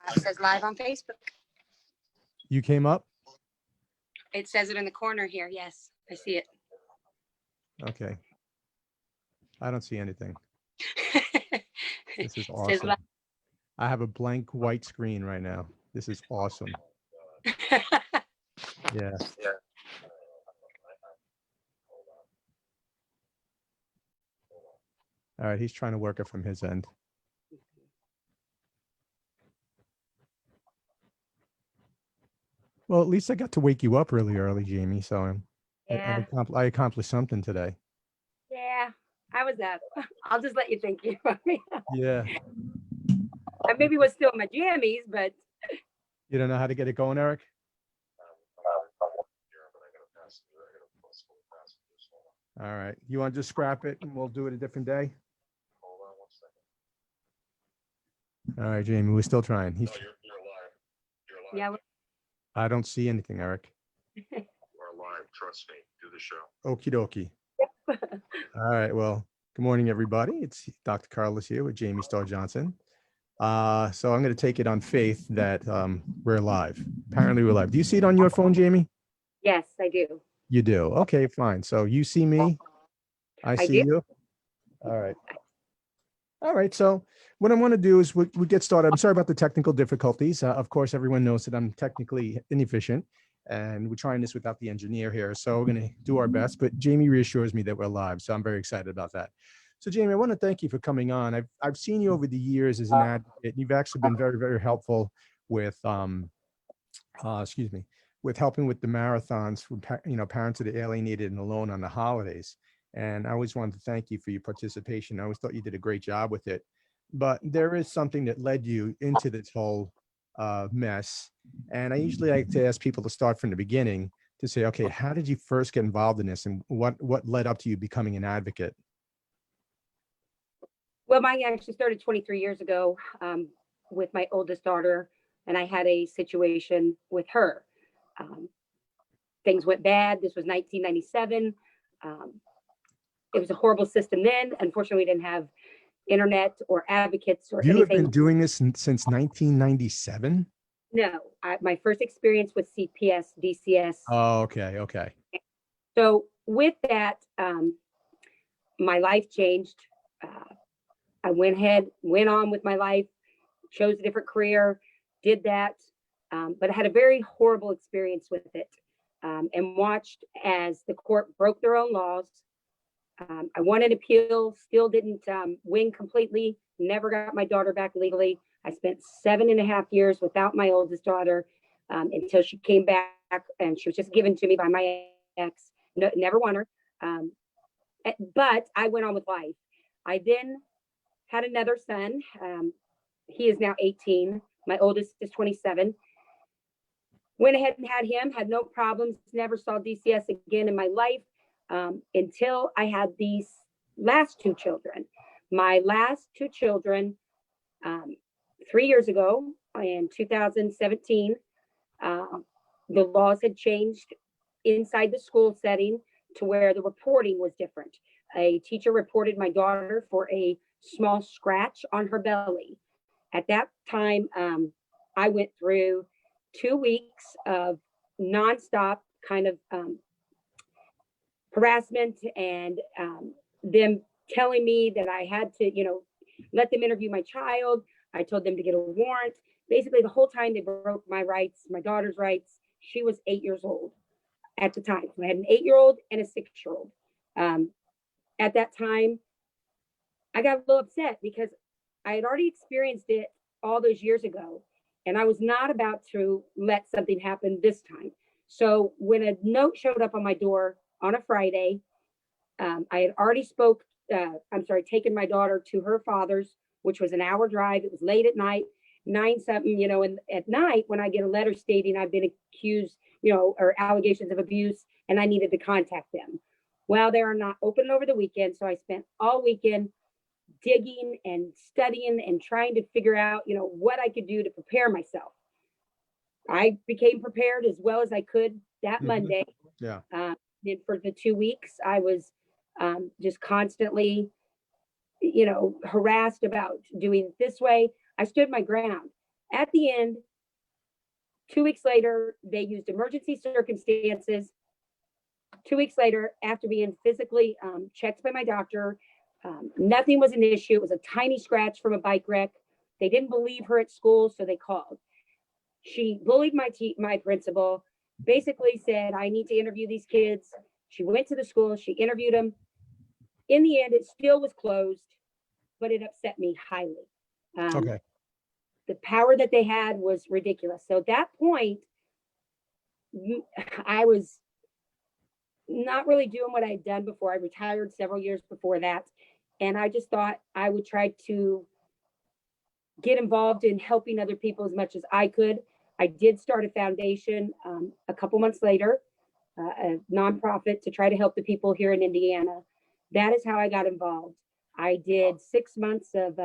It says live on Facebook. You came up? It says it in the corner here. Yes, I see it. Okay. I don't see anything. This is Says awesome. live. I have a blank white screen right now. This is awesome. Yeah. All right, he's trying to work it from his end. Well, at least I got to wake you up really early, Jamie. So Yeah. I accomplished something today. Yeah, I was up. I'll just let you think you about me. Yeah. I maybe was still in my jammies, but You don't know how to get it going, Eric? All right. You want to just scrap it and we'll do it a different day? All right, Jamie, we're still trying. You're live. Yeah. I don't see anything, Eric. We're live. Trust me. Do the show. Okie dokie. All right. Well, good morning, everybody. It's Dr. Carlos here with Jamie Starr Johnson. So I'm going to take it on faith that we're live. Apparently we're live. Do you see it on your phone, Jamie? Yes, I do. You do. Okay, fine. So you see me. I see you. All right. All right. So what I want to do is we get started. I'm sorry about the technical difficulties. Of course, everyone knows that I'm technically inefficient and we're trying this without the engineer here. So we're going to do our best, but Jamie reassures me that we're live. So I'm very excited about that. So Jamie, I want to thank you for coming on. I've seen you over the years as an advocate. You've actually been very, very helpful with, with helping with the marathons for, parents that are alienated and alone on the holidays. And I always wanted to thank you for your participation. I always thought you did a great job with it. But there is something that led you into this whole mess. And I usually like to ask people to start from the beginning to say, okay, how did you first get involved in this and what led up to you becoming an advocate? Well, mine actually started 23 years ago with my oldest daughter, and I had a situation with her. Things went bad. This was 1997. It was a horrible system then. Unfortunately, we didn't have internet or advocates or anything. You have been doing this since 1997? No, my first experience was CPS, DCS. Oh, okay. So with that, my life changed. I went on with my life, chose a different career, did that. But I had a very horrible experience with it and watched as the court broke their own laws. I won an appeal, still didn't win completely, never got my daughter back legally. I spent 7.5 years without my oldest daughter until she came back, and she was just given to me by my ex. No, never won her. But I went on with life. I then had another son. He is now 18. My oldest is 27. Went ahead and had him, had no problems, never saw DCS again in my life until I had these last two children. My last two children, 3 years ago in 2017, the laws had changed inside the school setting to where the reporting was different. A teacher reported my daughter for a small scratch on her belly. At that time, I went through 2 weeks of nonstop kind of harassment and them telling me that I had to, let them interview my child. I told them to get a warrant. Basically, the whole time they broke my rights, my daughter's rights. She was 8 years old at the time. So I had an 8-year-old and a 6-year-old. At that time, I got a little upset because I had already experienced it all those years ago, and I was not about to let something happen this time. So when a note showed up on my door on a Friday, I had already taken my daughter to her father's, which was an hour drive. It was late at night, 9 something, and at night when I get a letter stating I've been accused, or allegations of abuse, and I needed to contact them. Well, they are not open over the weekend. So I spent all weekend digging and studying and trying to figure out, what I could do to prepare myself. I became prepared as well as I could that Monday. Yeah. And for the 2 weeks, I was just constantly, harassed about doing it this way. I stood my ground. At the end, 2 weeks later, they used emergency circumstances. 2 weeks later, after being physically checked by my doctor, nothing was an issue. It was a tiny scratch from a bike wreck. They didn't believe her at school, so they called. She bullied my principal, basically said, I need to interview these kids. She went to the school, she interviewed them. In the end, it still was closed, but it upset me highly. Okay. The power that they had was ridiculous. So at that point, I was not really doing what I had done before. I retired several years before that. And I just thought I would try to get involved in helping other people as much as I could. I did start a foundation a couple months later, a nonprofit to try to help the people here in Indiana. That is how I got involved. I did 6 months of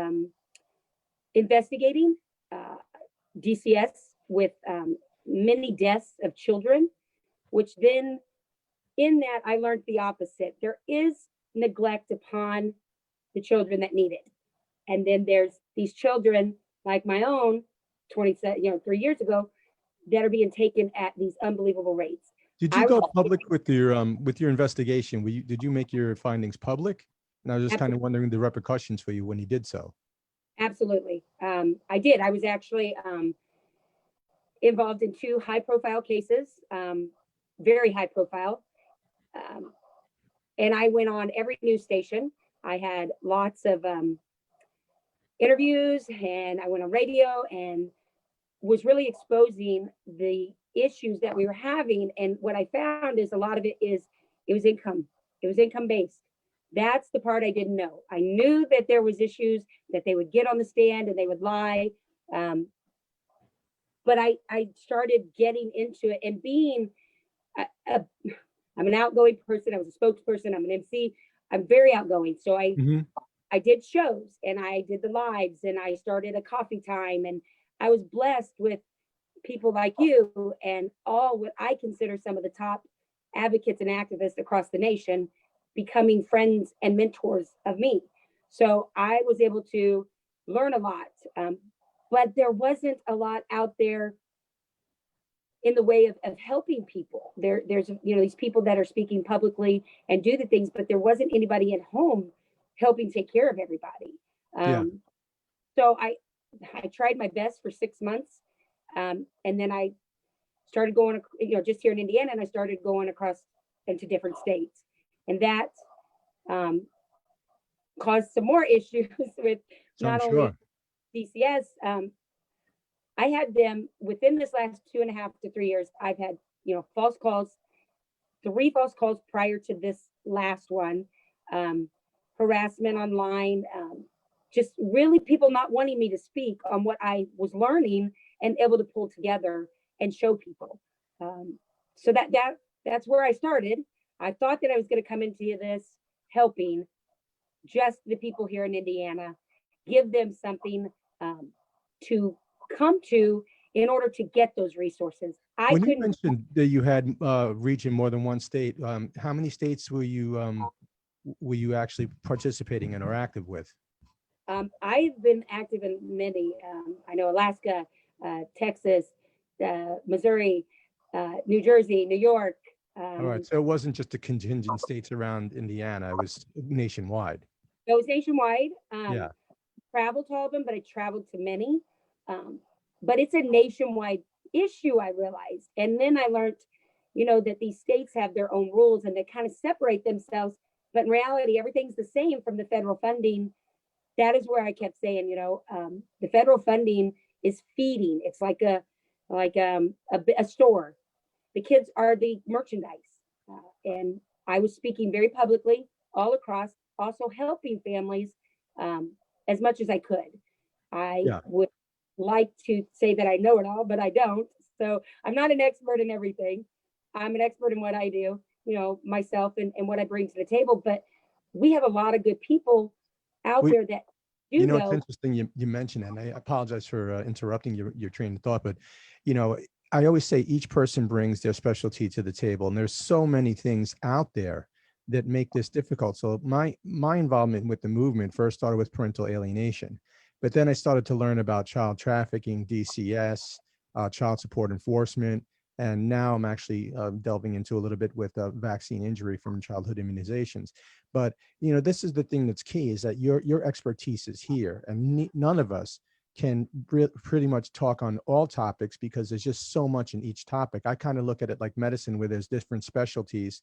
investigating DCS with many deaths of children, which then in that I learned the opposite. There is neglect upon the children that need it. And then there's these children like my own 3 years ago that are being taken at these unbelievable rates. Did you go public with your investigation? Did you make your findings public? And I was just kind of wondering the repercussions for you when you did so. Absolutely. I did. I was actually involved in 2 high-profile cases, very high profile. And I went on every news station. I had lots of interviews, and I went on radio and was really exposing the issues that we were having. And what I found is a lot of it was income. It was income based. That's the part I didn't know. I knew that there was issues that they would get on the stand and they would lie. But I started getting into it and being I'm an outgoing person. I was a spokesperson. I'm an MC. I'm very outgoing. So I did shows and I did the lives and I started a coffee time, and I was blessed with people like you and all what I consider some of the top advocates and activists across the nation becoming friends and mentors of me. So I was able to learn a lot, but there wasn't a lot out there in the way of helping people. There's these people that are speaking publicly and do the things, but there wasn't anybody at home helping take care of everybody. So I tried my best for 6 months, and then I started going, just here in Indiana, and I started going across into different states, and that caused some more issues with not only DCS. I had them within this last 2.5 to 3 years. I've had, false calls, 3 false calls prior to this last one, harassment online, just really people not wanting me to speak on what I was learning and able to pull together and show people. So that's where I started. I thought that I was going to come into this helping just the people here in Indiana, give them something to come to in order to get those resources. When you mentioned that you had reach in more than one state, how many states were you actually participating in or active with? I've been active in many. I know Alaska, Texas, Missouri, New Jersey, New York. All right, so it wasn't just the contingent states around Indiana; it was nationwide. It was nationwide. Yeah. Traveled to all of them, but I traveled to many. But it's a nationwide issue, I realized. And then I learned, that these states have their own rules and they kind of separate themselves. But in reality, everything's the same from the federal funding. That is where I kept saying, the federal funding is feeding. It's like a store. The kids are the merchandise. And I was speaking very publicly all across, also helping families as much as I could. I would like to say that I know it all, but I don't. So I'm not an expert in everything. I'm an expert in what I do, myself and what I bring to the table. But we have a lot of good people out there that do know. It's interesting you mentioned, and I apologize for interrupting your train of thought, but I always say each person brings their specialty to the table, and there's so many things out there that make this difficult. So my involvement with the movement first started with parental alienation. But then I started to learn about child trafficking, DCS, child support enforcement, and now I'm actually delving into a little bit with vaccine injury from childhood immunizations. But this is the thing that's key, is that your expertise is here, and none of us can pretty much talk on all topics because there's just so much in each topic. I kind of look at it like medicine, where there's different specialties.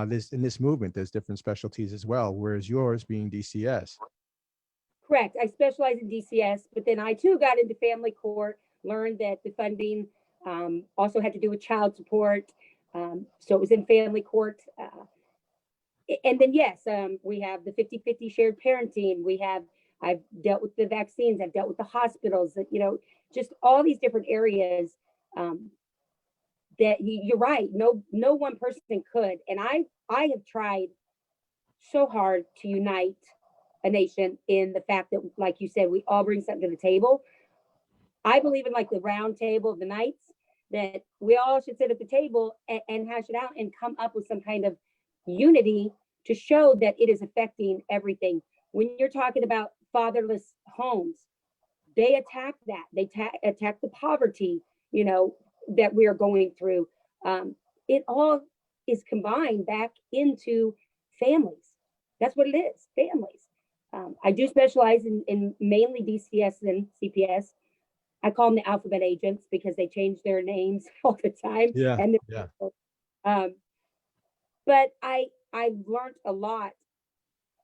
There's in this movement, there's different specialties as well, whereas yours being DCS. Correct. I specialize in DCS, but then I too got into family court, learned that the funding also had to do with child support. So it was in family court. And then, yes, we have the 50-50 shared parenting. I've dealt with the vaccines. I've dealt with the hospitals, just all these different areas that you're right. No one person could. And I have tried so hard to unite a nation in the fact that, like you said, we all bring something to the table. I believe in like the round table of the knights, that we all should sit at the table and hash it out and come up with some kind of unity to show that it is affecting everything. When you're talking about fatherless homes, they attack that. They attack the poverty, that we are going through. It all is combined back into families. That's what it is, families. I do specialize in mainly DCS and CPS. I call them the alphabet agents because they change their names all the time. Yeah. And Yeah. But I've learned a lot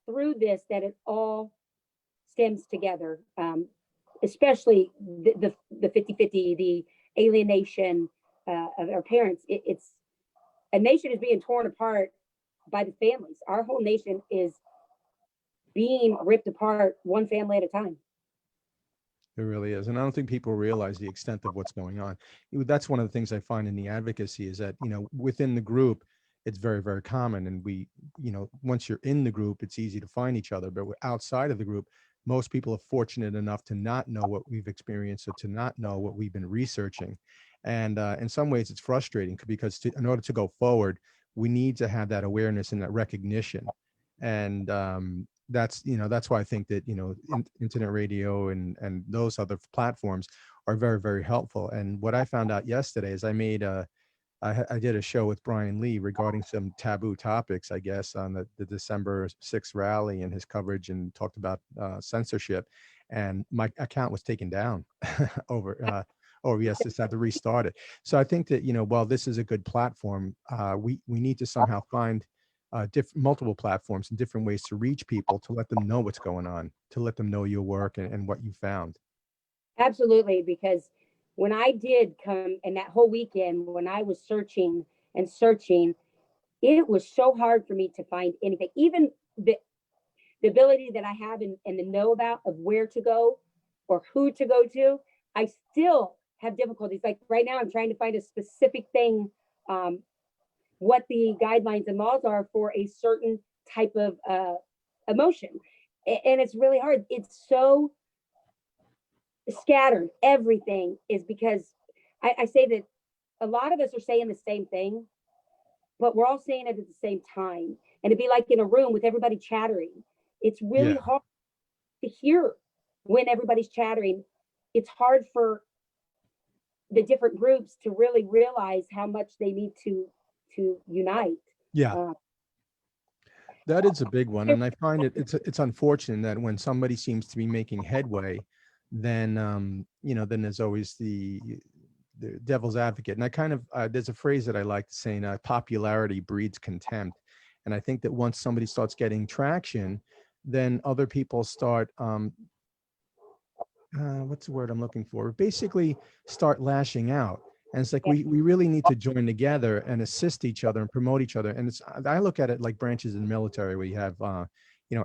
through this, that it all stems together, especially the 50-50, the alienation of our parents. It's a nation is being torn apart by the families. Our whole nation is being ripped apart one family at a time. It really is. And I don't think people realize the extent of what's going on. That's one of the things I find in the advocacy, is that, within the group, it's very, very common. And we, once you're in the group, it's easy to find each other. But outside of the group, most people are fortunate enough to not know what we've experienced, or to not know what we've been researching. And in some ways, it's frustrating because in order to go forward, we need to have that awareness and that recognition. And that's why I think that internet radio and those other platforms are very, very helpful. And what I found out yesterday is I did a show with Brian Lee regarding some taboo topics, I guess, on the December 6th rally and his coverage, and talked about censorship, and my account was taken down over yes, just had to restart it. So I think that while this is a good platform, we need to somehow find multiple platforms and different ways to reach people, to let them know what's going on, to let them know your work and what you found. Absolutely, because when I did come, and that whole weekend when I was searching and searching, it was so hard for me to find anything. Even the ability that I have and the know about of where to go or who to go to, I still have difficulties. Like right now, I'm trying to find a specific thing, what the guidelines and laws are for a certain type of emotion. And it's really hard. It's so scattered. Everything is, because I say that a lot of us are saying the same thing, but we're all saying it at the same time. And it'd be like in a room with everybody chattering. It's really hard to hear when everybody's chattering. It's hard for the different groups to really realize how much they need to unite. Yeah. That is a big one. And I find it's unfortunate that when somebody seems to be making headway, then then there's always the devil's advocate. And I kind of there's a phrase that I like saying, popularity breeds contempt. And I think that once somebody starts getting traction, then other people start what's the word I'm looking for? Basically start lashing out. And it's like, we really need to join together and assist each other and promote each other. And I look at it like branches in the military, where you have,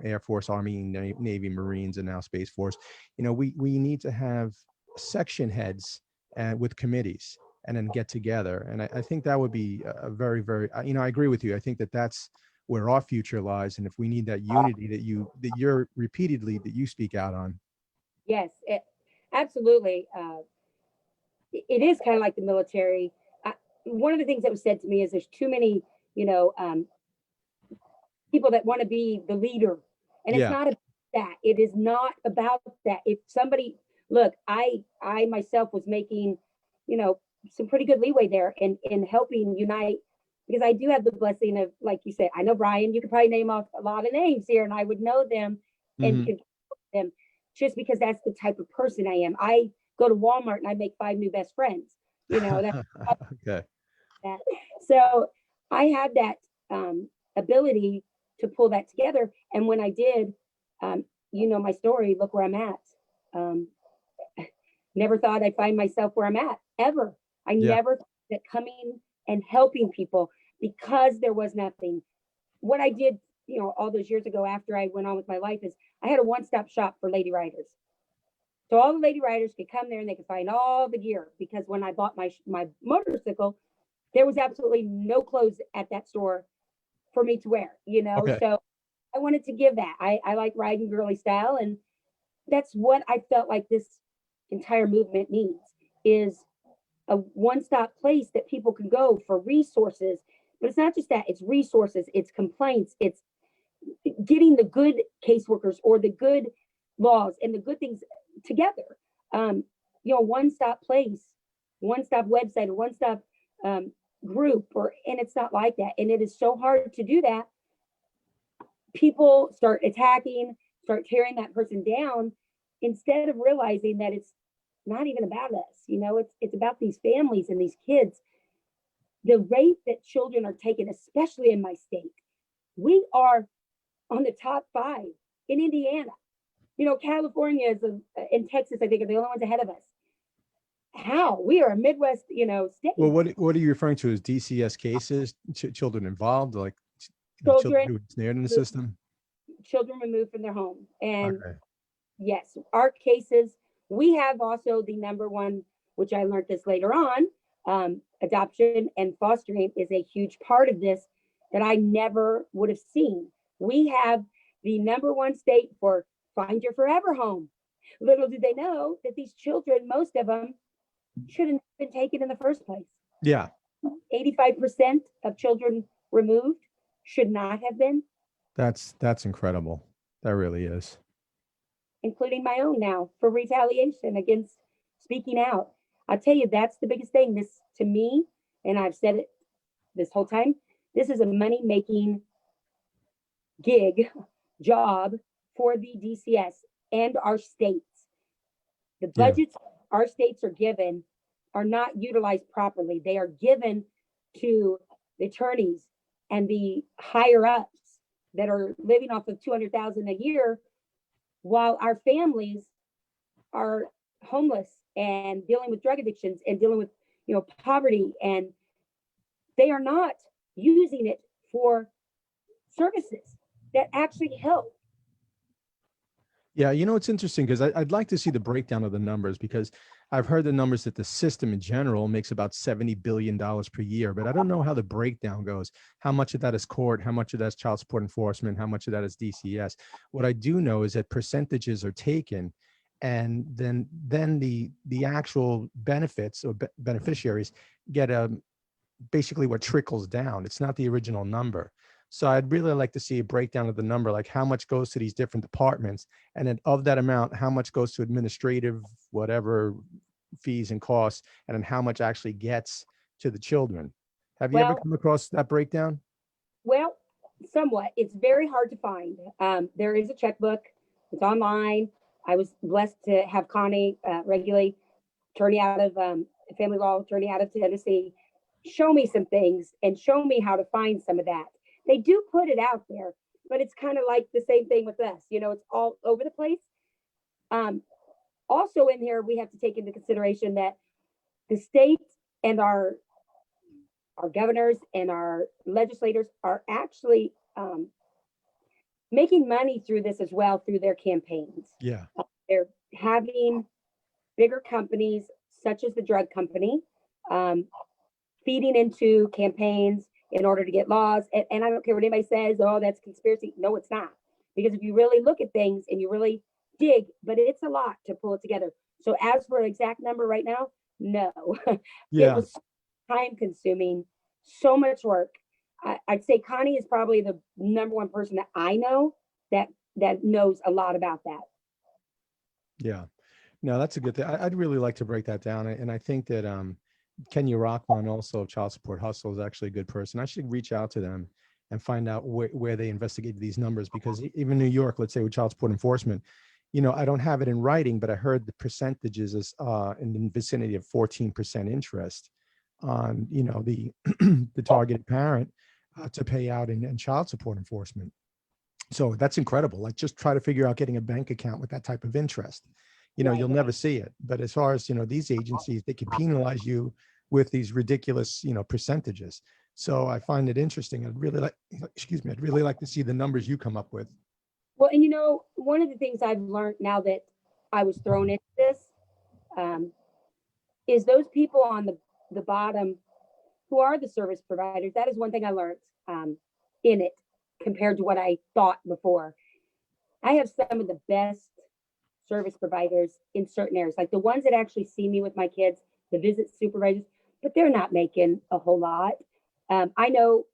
Air Force, Army, Navy, Marines, and now Space Force. We need to have section heads with committees, and then get together. And I think that would be a very, very, I agree with you. I think that that's where our future lies. And if we need that unity that you're repeatedly, that you speak out on. Yes, absolutely. It is kind of like the military. One of the things that was said to me is there's too many, people that want to be the leader, and it's not that. It is not about that. If somebody, look, I myself was making, some pretty good leeway there in helping unite, because I do have the blessing of, like you said, I know Brian, you could probably name off a lot of names here and I would know them and could them just because that's the type of person I am. I go to Walmart and I make 5 new best friends, that's Okay. that. So I had that ability to pull that together. And when I did, my story, look where I'm at. Never thought I'd find myself where I'm at ever. I never thought that coming and helping people, because there was nothing. What I did, all those years ago after I went on with my life, is I had a one-stop shop for lady riders. So all the lady riders could come there and they could find all the gear, because when I bought my motorcycle, there was absolutely no clothes at that store for me to wear, Okay. So I wanted to give that. I like riding girly style, and that's what I felt like this entire movement needs, is a one-stop place that people can go for resources. But it's not just that, it's resources, it's complaints, it's getting the good caseworkers or the good laws and the good things together. One-stop place, one-stop website, or one-stop group, and it's not like that. And it is so hard to do that. People start attacking, start tearing that person down, instead of realizing that it's not even about us. It's about these families and these kids. The rate that children are taken, especially in my state, we are on the top 5 in Indiana. California is and Texas, I think, are the only ones ahead of us. How? We are a Midwest, state. Well, what are you referring to as DCS cases? Children involved, like Children who were snared in the system? Children removed from their home. And Okay. yes, our cases, we have also the number one, which I learned this later on, adoption and fostering is a huge part of this that I never would have seen. We have the number one state for find your forever home. Little did they know that these children, most of them, shouldn't have been taken in the first place. Yeah. 85% of children removed should not have been. That's incredible. That really is. Including my own now, for retaliation against speaking out. I'll tell you, that's the biggest thing. This, to me, and I've said it this whole time, this is a money-making job for the DCS and our states. The budgets our states are given are not utilized properly. They are given to the attorneys and the higher ups that are living off of $200,000 a year, while our families are homeless and dealing with drug addictions and dealing with, poverty, and they are not using it for services that actually help. Yeah, it's interesting because I'd like to see the breakdown of the numbers, because I've heard the numbers that the system in general makes about $70 billion per year, but I don't know how the breakdown goes. How much of that is court? How much of that is child support enforcement? How much of that is DCS? What I do know is that percentages are taken, and then the actual benefits or beneficiaries get basically what trickles down. It's not the original number. So I'd really like to see a breakdown of the number, like how much goes to these different departments, and then of that amount, how much goes to administrative, whatever fees and costs, and then how much actually gets to the children. Have you ever come across that breakdown? Well, somewhat. It's very hard to find. There is a checkbook. It's online. I was blessed to have Connie Regulate, attorney out of family law attorney out of Tennessee, show me some things and show me how to find some of that. They do put it out there, but it's kind of like the same thing with us. It's all over the place. Also in here, we have to take into consideration that the state and our governors and our legislators are actually making money through this as well, through their campaigns. Yeah. They're having bigger companies such as the drug company feeding into campaigns in order to get laws. And I don't care what anybody says, oh, that's conspiracy. No, it's not. Because if you really look at things and you really dig, but it's a lot to pull it together. So as for an exact number right now, no. Yeah. It was time consuming, so much work. I'd say Connie is probably the number one person that I know that that knows a lot about that. Yeah. No, that's a good thing. I'd really like to break that down. And I think that Kenya Rockman, also of Child Support Hustle, is actually a good person. I should reach out to them and find out where they investigated these numbers, because even New York, let's say with child support enforcement, I don't have it in writing, but I heard the percentages is in the vicinity of 14% interest on, the the targeted parent to pay out in child support enforcement. So that's incredible. Like, just try to figure out getting a bank account with that type of interest. You'll never see it. But as far as, these agencies, they can penalize you with these ridiculous, percentages. So I find it interesting. I'd really like to see the numbers you come up with. Well, and one of the things I've learned now that I was thrown into this is those people on the bottom who are the service providers. That is one thing I learned in it compared to what I thought before. I have some of the best service providers in certain areas, like the ones that actually see me with my kids, the visit supervisors, but they're not making a whole lot. I know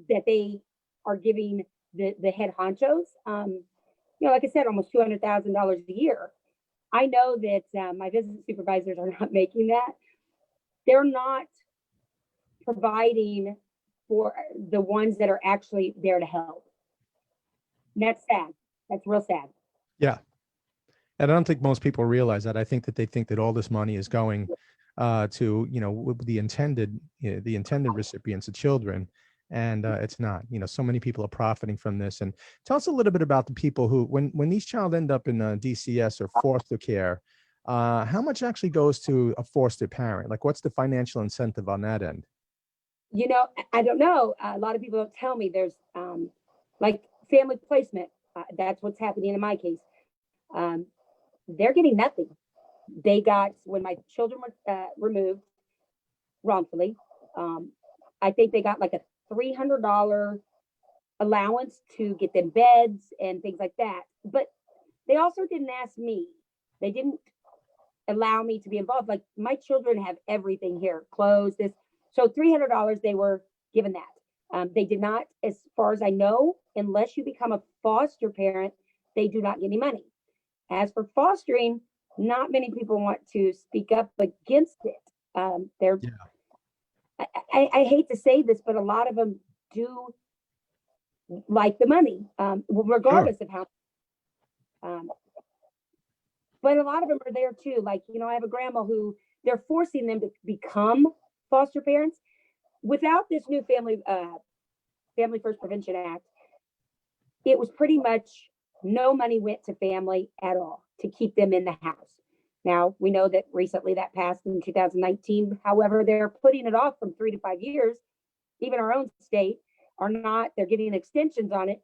that they are giving the head honchos, like I said, almost $200,000 a year. I know that my visit supervisors are not making that. They're not providing for the ones that are actually there to help. And that's sad. That's real sad. Yeah. And I don't think most people realize that. I think that they think that all this money is going to, the intended recipients, the children. And it's not. So many people are profiting from this. And tell us a little bit about the people who, when these child end up in DCS or foster care, how much actually goes to a foster parent? Like, what's the financial incentive on that end? I don't know. A lot of people don't tell me. There's like family placement. That's what's happening in my case. They're getting nothing. They got, when my children were removed wrongfully, I think they got like a $300 allowance to get them beds and things like that. But they also didn't ask me. They didn't allow me to be involved. Like, my children have everything here, clothes, this. So $300, they were given that. They did not, as far as I know, unless you become a foster parent, they do not get any money. As for fostering, not many people want to speak up against it. I hate to say this, but a lot of them do like the money, regardless of how. But a lot of them are there too. Like, I have a grandma who they're forcing them to become foster parents. Without this new Family First Prevention Act, it was pretty much no money went to family at all to keep them in the house. Now, we know that recently that passed in 2019. However, they're putting it off from 3 to 5 years. Even our own state are not, they're getting extensions on it.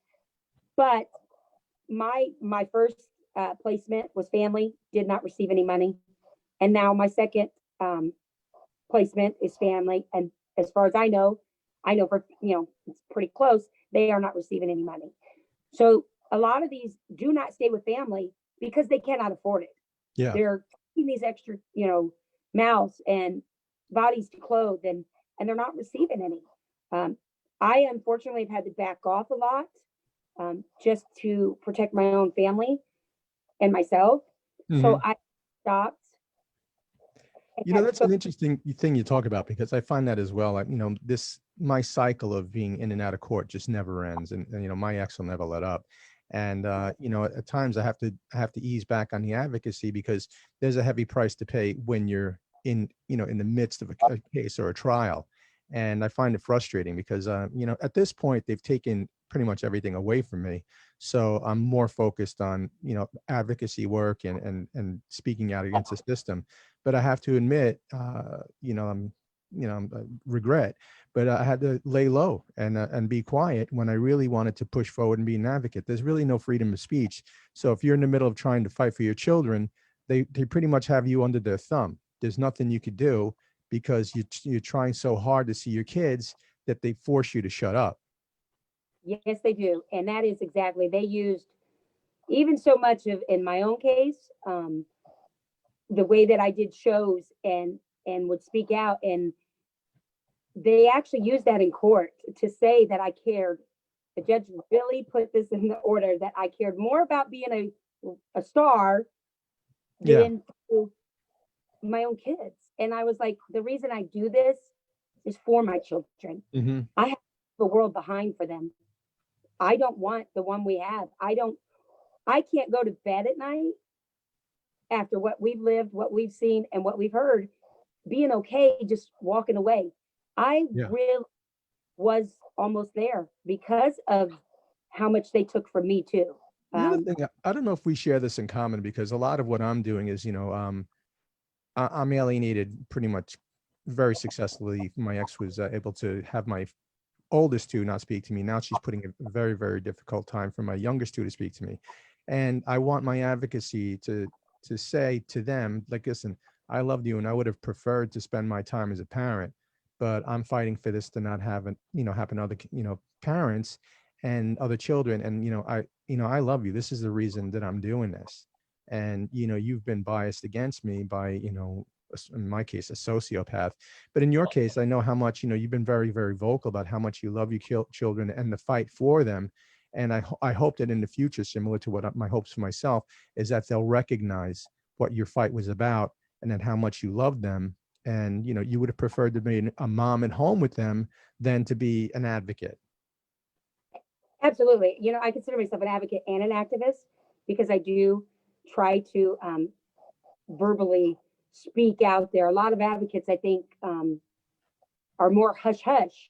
But my first placement was family, did not receive any money. And now my second placement is family. And as far as I know for, it's pretty close, they are not receiving any money. So a lot of these do not stay with family because they cannot afford it. Yeah. They're taking these extra, mouths and bodies to clothe, and they're not receiving any. I unfortunately have had to back off a lot just to protect my own family and myself. Mm-hmm. So I stopped. That's an interesting thing you talk about, because I find that as well. Like, my cycle of being in and out of court just never ends. And my ex will never let up. And, at times I have to ease back on the advocacy, because there's a heavy price to pay when you're in the midst of a case or a trial. And I find it frustrating because, at this point, they've taken pretty much everything away from me. So I'm more focused on, advocacy work and speaking out against the system. But I have to admit, I'm regret, but I had to lay low and be quiet when I really wanted to push forward and be an advocate. There's really no freedom of speech. So if you're in the middle of trying to fight for your children, they pretty much have you under their thumb. There's nothing you could do, because you're trying so hard to see your kids that they force you to shut up. Yes, they do. And that is exactly, they used even so much of, in my own case, the way that I did shows and would speak out, and they actually used that in court to say that I cared the judge really put this in the order that I cared more about being a star Yeah. than my own kids. And I was like, the reason I do this is for my children. Mm-hmm. I have the world behind for them. I don't want the one we have. I can't go to bed at night after what we've lived, what we've seen, and what we've heard, being okay, just walking away. I Yeah. really was almost there because of how much they took from me too. The other thing, I don't know if we share this in common, because a lot of what I'm doing is, I'm alienated pretty much very successfully. My ex was able to have my oldest two not speak to me. Now she's putting a very, very difficult time for my youngest two to speak to me. And I want my advocacy to say to them, like, listen, I loved you and I would have preferred to spend my time as a parent, but I'm fighting for this to not happen to other, parents and other children. And, I love you. This is the reason that I'm doing this. And, you've been biased against me by, in my case, a sociopath. But in your case, I know how much, you've been very, very vocal about how much you love your children and the fight for them. And I hope that in the future, similar to what my hopes for myself, is that they'll recognize what your fight was about and then how much you love them. And, you would have preferred to be a mom at home with them than to be an advocate. Absolutely. I consider myself an advocate and an activist because I do try to verbally speak out there. A lot of advocates, I think, are more hush hush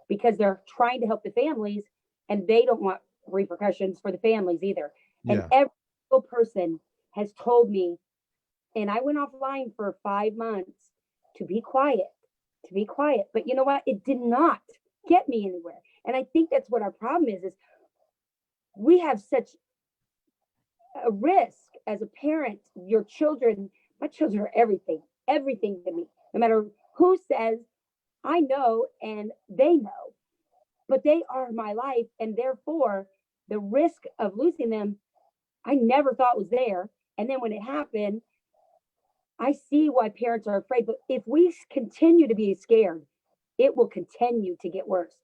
because they're trying to help the families and they don't want repercussions for the families either. Yeah. And every single person has told me, and I went offline for 5 months to be quiet. But you know what? It did not get me anywhere. And I think that's what our problem is we have such a risk as a parent. Your children, my children are everything to me, no matter who says. I know and they know, but they are my life. And therefore, the risk of losing them, I never thought was there. And then when it happened, I see why parents are afraid. But if we continue to be scared, it will continue to get worse.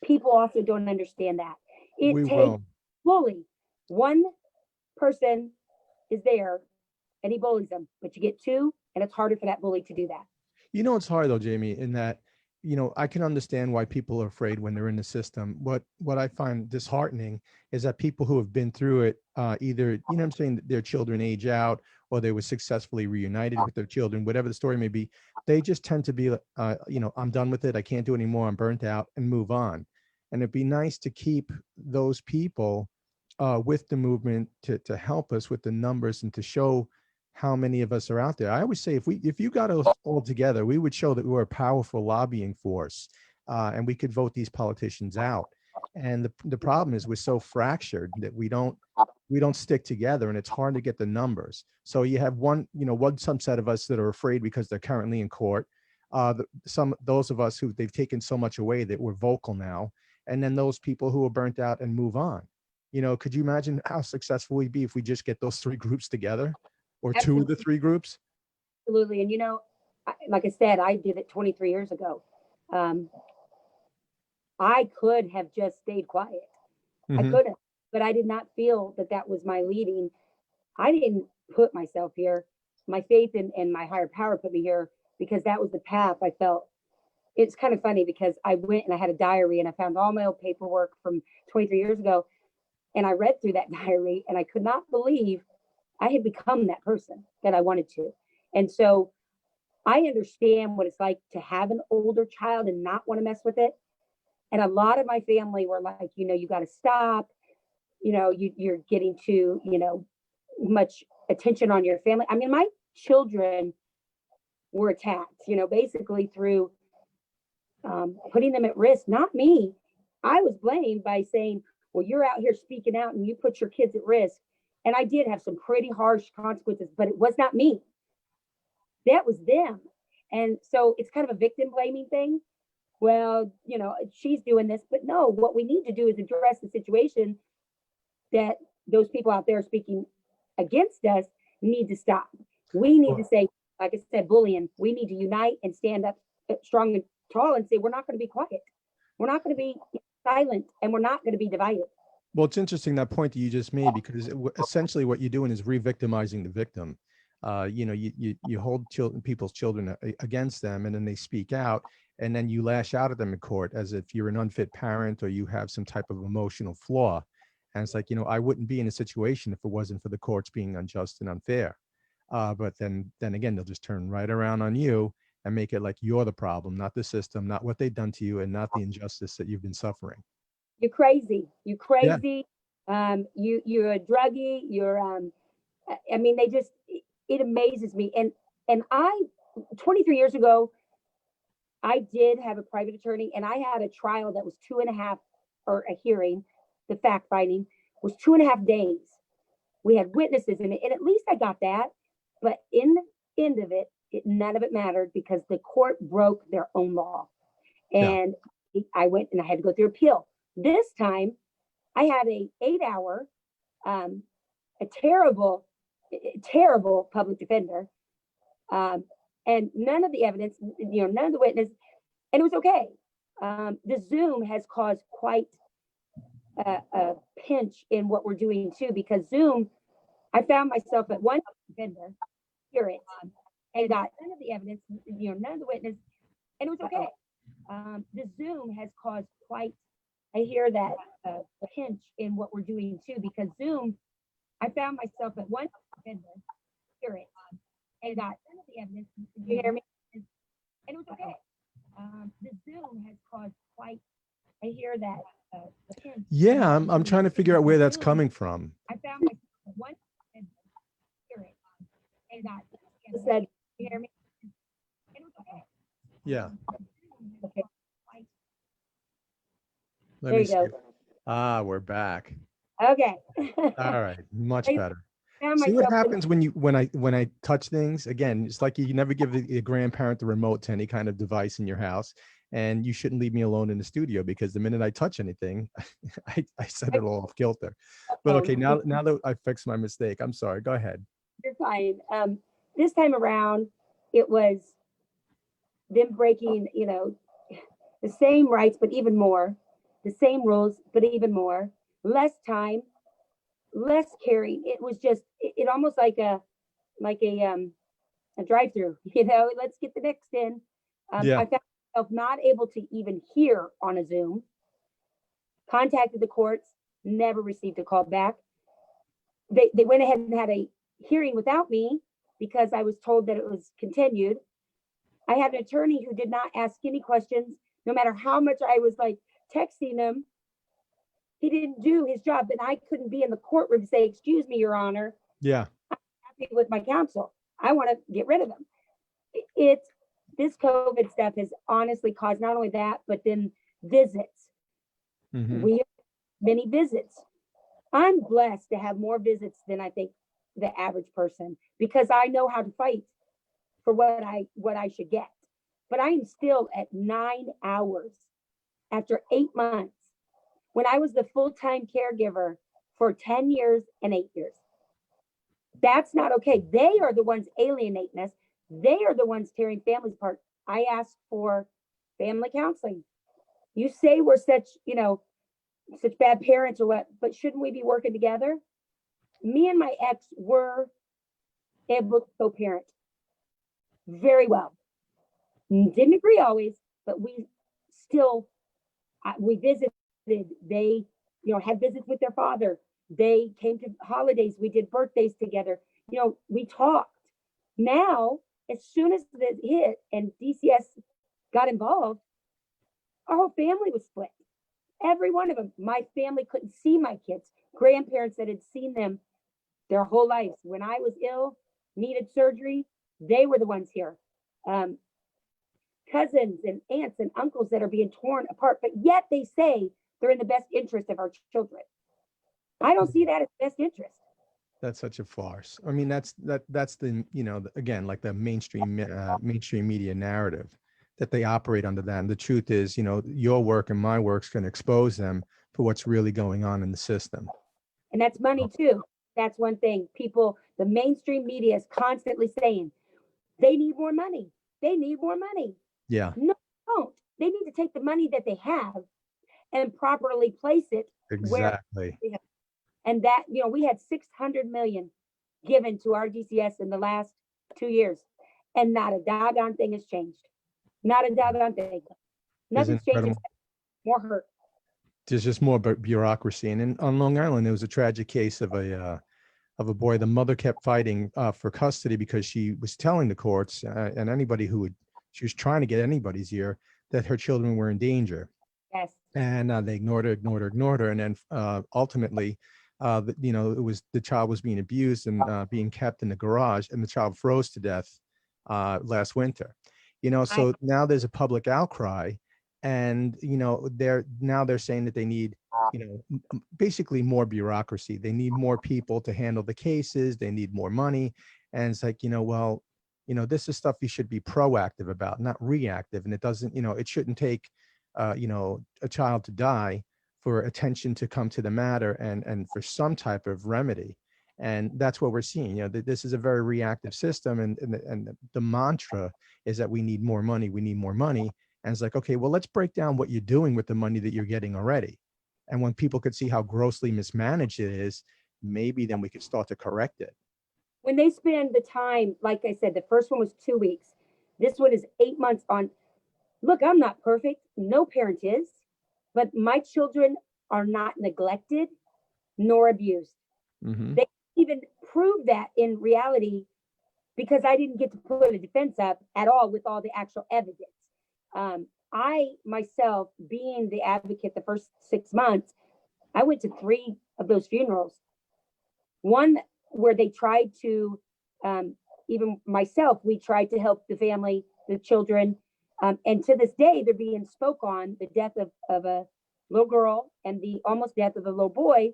People also don't understand that. It We takes will. bully. One person is there and he bullies them, but you get two, and it's harder for that bully to do that. It's hard though, Jamie, in that, I can understand why people are afraid when they're in the system. What I find disheartening is that people who have been through it, either, I'm saying, their children age out or they were successfully reunited with their children, whatever the story may be, they just tend to be, I'm done with it. I can't do it anymore. I'm burnt out, and move on. And it'd be nice to keep those people with the movement to help us with the numbers and to show how many of us are out there. I always say, if you got us all together, we would show that we're a powerful lobbying force, and we could vote these politicians out. And the problem is we're so fractured that we don't stick together, and it's hard to get the numbers. So you have one subset of us that are afraid because they're currently in court. Those of us who they've taken so much away that we're vocal now, and then those people who are burnt out and move on. Could you imagine how successful we'd be if we just get those three groups together? Or two of the three groups? Absolutely. And, like I said, I did it 23 years ago. I could have just stayed quiet. I could have, but I did not feel that was my leading. I didn't put myself here. My faith and my higher power put me here because that was the path I felt. It's kind of funny because I went and I had a diary and I found all my old paperwork from 23 years ago. And I read through that diary and I could not believe I had become that person that I wanted to. And so I understand what it's like to have an older child and not want to mess with it. And a lot of my family were like, you got to stop. You're getting too, much attention on your family. I mean, my children were attacked, basically through putting them at risk, not me. I was blamed by saying, well, you're out here speaking out and you put your kids at risk. And I did have some pretty harsh consequences, but it was not me. That was them. And so it's kind of a victim blaming thing. Well, she's doing this, but no, what we need to do is address the situation that those people out there speaking against us need to stop. We need to say, like I said, bullying, we need to unite and stand up strong and tall and say, we're not going to be quiet. We're not going to be silent and we're not going to be divided. Well, it's interesting that point that you just made, because essentially what you're doing is re-victimizing the victim. You hold people's children against them, and then they speak out, and then you lash out at them in court as if you're an unfit parent or you have some type of emotional flaw. And it's like, I wouldn't be in a situation if it wasn't for the courts being unjust and unfair. But then again, they'll just turn right around on you and make it like you're the problem, not the system, not what they've done to you, and not the injustice that you've been suffering. You're crazy. You Yeah. crazy. You're a druggie. I mean, it amazes me. And 23 years ago, I did have a private attorney, and I had a trial that was 2.5, or a hearing, the fact finding was 2.5 days. We had witnesses in it, and at least I got that. But in the end of it, none of it mattered because the court broke their own law. And I went and I had to go through appeal. This time I had a 8-hour, a terrible public defender, and none of the evidence, none of the witness, and it was okay. The Zoom has caused quite a pinch in what we're doing too, because Zoom, I found myself at one defender, hear it, and got none of the evidence, none of the witness, and it was okay. The Zoom has caused quite, I hear that pinch in what we're doing too, because Zoom, I found myself at one defender, hear it, and got none of the evidence, you hear me, and it was okay. The Zoom has caused quite, I hear that pinch. Yeah, I'm trying to figure out where that's coming from. I found myself at one defender, hear it, and got said, you hear me, and it was okay. Yeah. Okay. Let There me you see. go. We're back. Okay. All right, much I better. found See what myself in- happens when I touch things. Again, it's like you never give the grandparent the remote to any kind of device in your house, and you shouldn't leave me alone in the studio, because the minute I touch anything, I set it all off kilter. But okay, now that I fixed my mistake, I'm sorry. Go ahead. You're fine. This time around, it was them breaking, the same rights, but even more, the same rules, but even more, less time, less caring. It was just, it almost like a drive-through, let's get the next in. Yeah. I found myself not able to even hear on a Zoom, contacted the courts, never received a call back. They went ahead and had a hearing without me because I was told that it was continued. I had an attorney who did not ask any questions, no matter how much I was like texting him. He didn't do his job, and I couldn't be in the courtroom to say, "Excuse me, Your Honor. Yeah. I'm happy with my counsel. I want to get rid of them." This COVID stuff has honestly caused not only that, but then visits. Mhm. We have many visits. I'm blessed to have more visits than I think the average person, because I know how to fight for what I should get. But I am still at 9 hours after 8 months, when I was the full-time caregiver for 10 years and 8 years. That's not okay. They are the ones alienating us. They are the ones tearing families apart. I asked for family counseling. You say we're such bad parents or what, but shouldn't we be working together? Me and my ex were able to co-parent very well. Didn't agree always, but we visited. They, had visits with their father. They came to holidays. We did birthdays together. We talked. Now, as soon as it hit and DCS got involved, our whole family was split. Every one of them. My family couldn't see my kids. Grandparents that had seen them their whole lives. When I was ill, needed surgery, they were the ones here. Cousins and aunts and uncles that are being torn apart, but yet they say they're in the best interest of our children. I don't see that as best interest. That's such a farce. I mean, that's the, again, like the mainstream media narrative that they operate under that. And the truth is, your work and my work's going to expose them for what's really going on in the system. And that's money too. That's one thing. The mainstream media is constantly saying they need more money. They need more money. Yeah. No, they don't. They need to take the money that they have and properly place it where, Exactly. and that, we had 600 million given to our DCS in the last 2 years, and not a doggone thing has changed. Not a doggone thing. Isn't Nothing's changed. incredible? More hurt. There's just more bureaucracy. And on Long Island, there was a tragic case of a boy. The mother kept fighting for custody because she was telling the courts and anybody she was trying to get anybody's ear that her children were in danger. Yes. And they ignored her. And then ultimately, the child was being abused and being kept in the garage, and the child froze to death last winter. So now there's a public outcry, and they're saying that they need basically more bureaucracy. They need more people to handle the cases. They need more money. And it's like, this is stuff you should be proactive about, not reactive. And it doesn't, it shouldn't take, a child to die for attention to come to the matter and for some type of remedy. And that's what we're seeing. This is a very reactive system. And the mantra is that we need more money. We need more money. And it's like, okay, well, let's break down what you're doing with the money that you're getting already. And when people could see how grossly mismanaged it is, maybe then we could start to correct it. When they spend the time, like I said, the first one was 2 weeks. This one is 8 months on. Look, I'm not perfect. No parent is, but my children are not neglected nor abused. Mm-hmm. They even prove that in reality because I didn't get to put a defense up at all with all the actual evidence. I myself, being the advocate the first 6 months, I went to 3 of those funerals. One where they tried to, even myself, we tried to help the family, the children. And to this day, they're being spoke on the death of a little girl and the almost death of a little boy,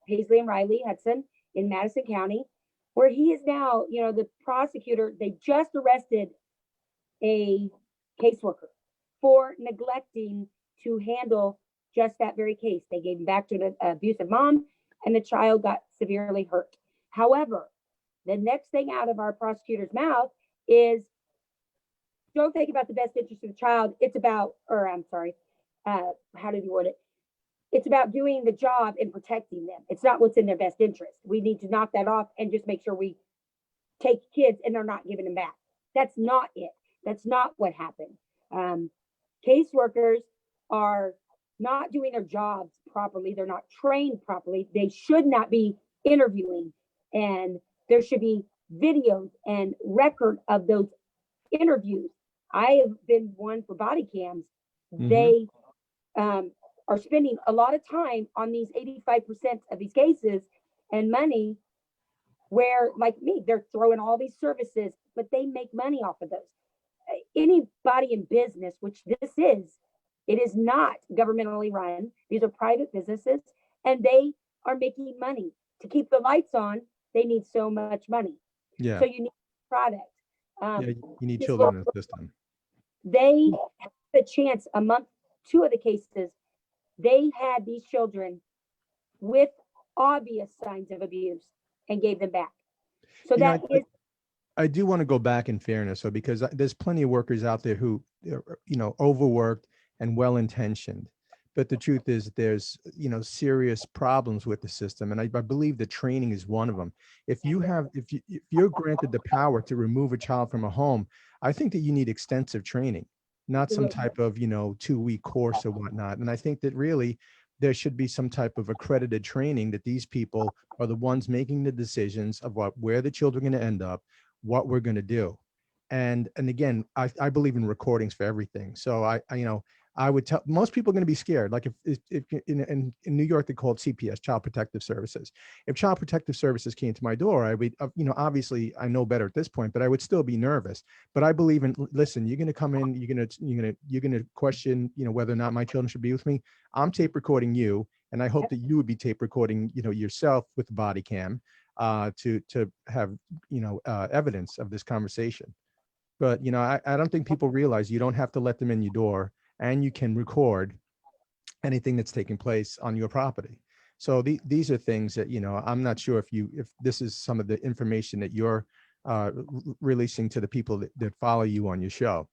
Paisley and Riley Hudson in Madison County, where he is now, the prosecutor, they just arrested a caseworker for neglecting to handle just that very case. They gave him back to an abusive mom, and the child got severely hurt. However, the next thing out of our prosecutor's mouth is, don't think about the best interest of the child. It's about, how did you word it? It's about doing the job and protecting them. It's not what's in their best interest. We need to knock that off and just make sure we take kids and they're not giving them back. That's not it. That's not what happened. Caseworkers are not doing their jobs properly. They're not trained properly. They should not be interviewing, and there should be videos and record of those interviews. I have been one for body cams. Mm-hmm. They are spending a lot of time on these 85% of these cases and money where, like me, they're throwing all these services, but they make money off of those. Anybody in business, which this is, it is not governmentally run. These are private businesses, and they are making money. To keep the lights on, they need so much money. Yeah. So you need product. You need children in the system. They had a chance among 2 of the cases. They had these children with obvious signs of abuse and gave them back. So I do want to go back in fairness, so because there's plenty of workers out there who, overworked and well-intentioned, but the truth is there's, serious problems with the system, and I believe that training is one of them. If you're granted the power to remove a child from a home, I think that you need extensive training, not some type of 2-week course or whatnot. And I think that really there should be some type of accredited training that these people are the ones making the decisions of where the children are going to end up, what we're going to do. And again, I believe in recordings for everything. So I would tell most people are going to be scared. Like if in New York, they call it CPS, Child Protective Services. If Child Protective Services came to my door, I would, obviously I know better at this point, but I would still be nervous. But I believe in, listen, you're going to come in, you're going to question, whether or not my children should be with me. I'm tape recording you, and I hope that you would be tape recording, yourself with the body cam, to have, evidence of this conversation. But, I don't think people realize you don't have to let them in your door, and you can record anything that's taking place on your property. So these are things that, I'm not sure if this is some of the information that you're releasing to the people that follow you on your show.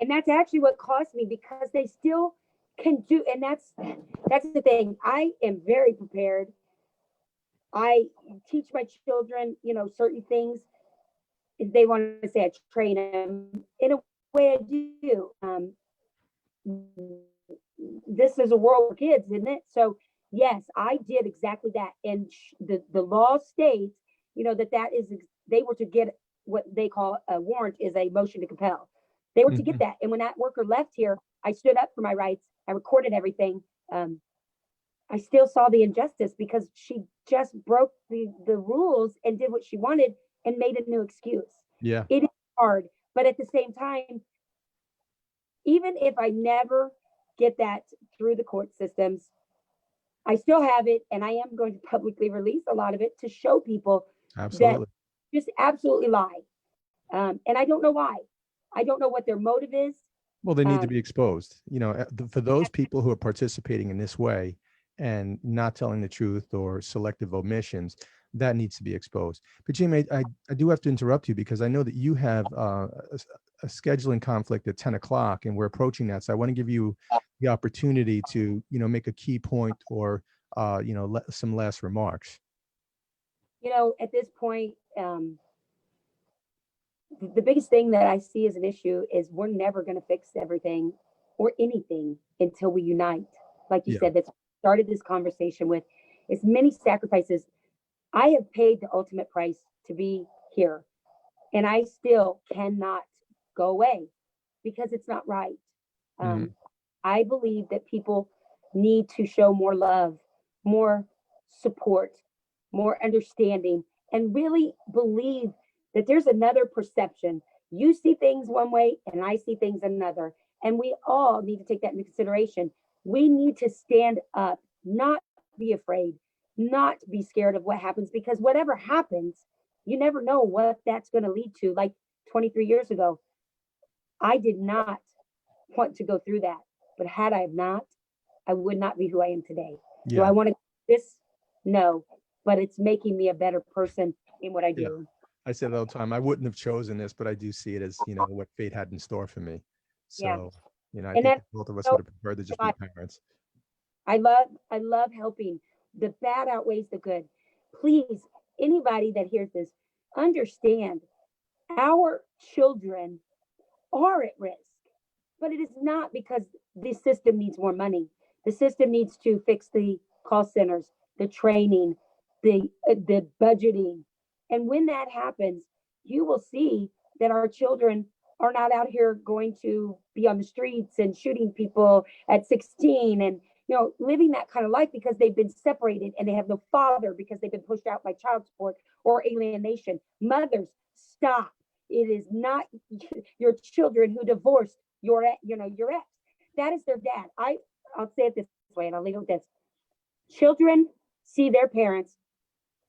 And that's actually what cost me, because they still can do, and that's the thing. I am very prepared. I teach my children, certain things. If they want to say I train them in a way, I do. This is a world for kids, isn't it? So yes, I did exactly that. And the law states, that is, they were to get what they call a warrant, is a motion to compel. They were to get that. And when that worker left here, I stood up for my rights. I recorded everything. I still saw the injustice because she just broke the rules and did what she wanted and made a new excuse. Yeah. It is hard, but at the same time, even if I never get that through the court systems, I still have it, and I am going to publicly release a lot of it to show people Absolutely. that just absolutely lie. And I don't know why. I don't know what their motive is. Well, they need to be exposed. For those people who are participating in this way and not telling the truth or selective omissions, that needs to be exposed. But Jamie, I do have to interrupt you because I know that you have a scheduling conflict at 10 o'clock and we're approaching that. So I want to give you the opportunity to, make a key point or, some last remarks. At this point, the biggest thing that I see as an issue is we're never going to fix everything or anything until we unite. Like you said, that's started this conversation with as many sacrifices. I have paid the ultimate price to be here, and I still cannot go away because it's not right. I believe that people need to show more love, more support, more understanding, and really believe that there's another perception. You see things one way and I see things another. And we all need to take that into consideration. We need to stand up, not be afraid, not be scared of what happens, because whatever happens, you never know what that's going to lead to. Like 23 years ago, I did not want to go through that. But had I not, I would not be who I am today. Do I want to do this? No, but it's making me a better person in what I do. I say it all the time. I wouldn't have chosen this, but I do see it as, what fate had in store for me. So, I think that both of us would have preferred to just be parents. I love helping. The bad outweighs the good. Please, anybody that hears this, understand our children are at risk, but it is not because the system needs more money. The system needs to fix the call centers, the training, the budgeting. And when that happens, you will see that our children are not out here going to be on the streets and shooting people at 16 and living that kind of life because they've been separated and they have no father because they've been pushed out by child support or alienation. Mothers, stop. It is not your children who divorced your ex. That is their dad. I'll say it this way, and I'll leave it with this. Children see their parents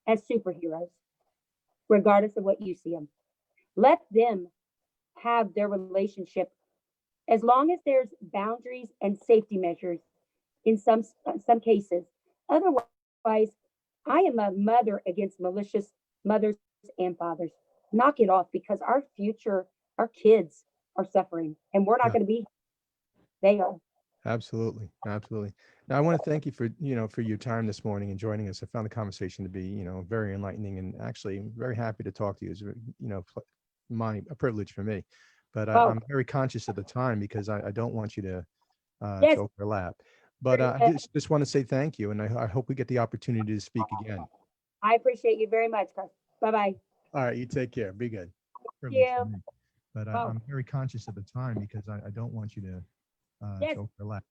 as superheroes, regardless of what you see them. Let them have their relationship as long as there's boundaries and safety measures in some cases. Otherwise, I am a mother against malicious mothers and fathers. Knock it off, because our future, our kids are suffering, and we're not going to be. They are. Absolutely. Absolutely. Now, I want to thank you for, for your time this morning and joining us. I found the conversation to be, very enlightening, and actually very happy to talk to you. It's, a privilege for me, but I'm very conscious of the time because I don't want you to overlap. But I just want to say thank you, and I hope we get the opportunity to speak again. I appreciate you very much, Carlos. Bye-bye. All right, you take care. Be good. Thank you. But I'm very conscious of the time because I don't want you to overlap.